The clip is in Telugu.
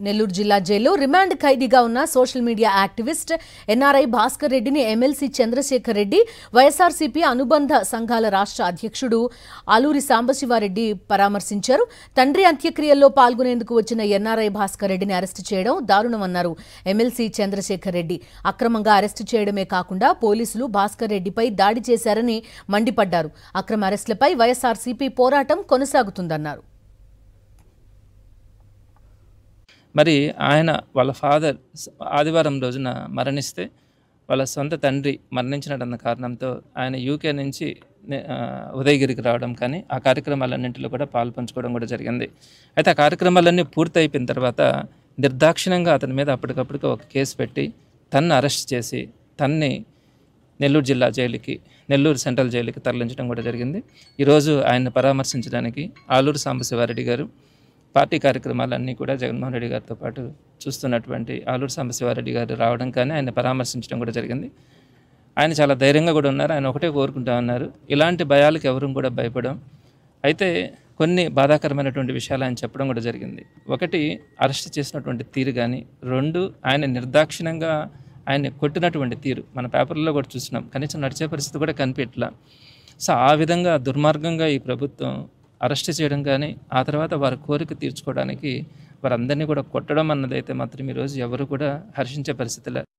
నెల్లూరు జిల్లా జైల్లో రిమాండ్ ఖైదీగా ఉన్న social media activist NRI Bhaskar రెడ్డిని ఎమ్మెల్సీ చంద్రశేఖర్ రెడ్డి, వైఎస్ఆర్సీపీ అనుబంధ సంఘాల రాష్ట్ర అధ్యక్షుడు ఆలూరి సాంబశివారెడ్డి పరామర్శించారు. తండ్రి అంత్యక్రియల్లో పాల్గొనేందుకు వచ్చిన ఎన్ఆర్ఐ భాస్కర్ రెడ్డిని అరెస్టు చేయడం దారుణమన్నారు ఎమ్మెల్సీ చంద్రశేఖర్ రెడ్డి. అక్రమంగా అరెస్టు చేయడమే కాకుండా పోలీసులు భాస్కర్ రెడ్డిపై దాడి చేశారని మండిపడ్డారు. అక్రమ అరెస్టులపై వైఎస్ఆర్సీపీ పోరాటం కొనసాగుతుందన్నారు. మరి ఆయన వాళ్ళ ఫాదర్ ఆదివారం రోజున మరణిస్తే వాళ్ళ సొంత తండ్రి మరణించినటన్న కారణంతో ఆయన యూకే నుంచి ఉదయగిరికి రావడం కానీ ఆ కార్యక్రమాలన్నింటిలో కూడా పాల్పంచుకోవడం కూడా జరిగింది. అయితే ఆ కార్యక్రమాలన్నీ పూర్తి అయిపోయిన తర్వాత నిర్దాక్షిణ్యంగా అతని మీద అప్పటికప్పటికి ఒక కేసు పెట్టి తన్ను అరెస్ట్ చేసి తన్ని నెల్లూరు జిల్లా జైలుకి, నెల్లూరు సెంట్రల్ జైలుకి తరలించడం కూడా జరిగింది. ఈరోజు ఆయన్ని పరామర్శించడానికి ఆలూరు సాంబశివారెడ్డి గారు పార్టీ కార్యక్రమాలన్నీ కూడా జగన్మోహన్ రెడ్డి గారితో పాటు చూస్తున్నటువంటి ఆలూరు సాంబశివారెడ్డి గారు రావడం కానీ ఆయన పరామర్శించడం కూడా జరిగింది. ఆయన చాలా ధైర్యంగా కూడా ఉన్నారు. ఆయన ఒకటే కోరుకుంటా ఉన్నారు, ఇలాంటి భయాలకు ఎవరు కూడా భయపడం. అయితే కొన్ని బాధాకరమైనటువంటి విషయాలు ఆయన చెప్పడం కూడా జరిగింది. ఒకటి, అరెస్ట్ చేసినటువంటి తీరు కానీ, రెండు, ఆయన నిర్దాక్షిణ్యంగా ఆయన్ని కొట్టినటువంటి తీరు మన పేపర్లో కూడా చూసినాం. కనీసం నడిచే పరిస్థితి కూడా కనిపించట్లా. సో ఆ విధంగా దుర్మార్గంగా ఈ ప్రభుత్వం అరెస్ట్ చేయడం కానీ, ఆ తర్వాత వారి కోరిక తీర్చుకోవడానికి వారందరినీ కూడా కొట్టడం అన్నదైతే మాత్రం ఈరోజు ఎవరు కూడా హర్షించే పరిస్థితిలో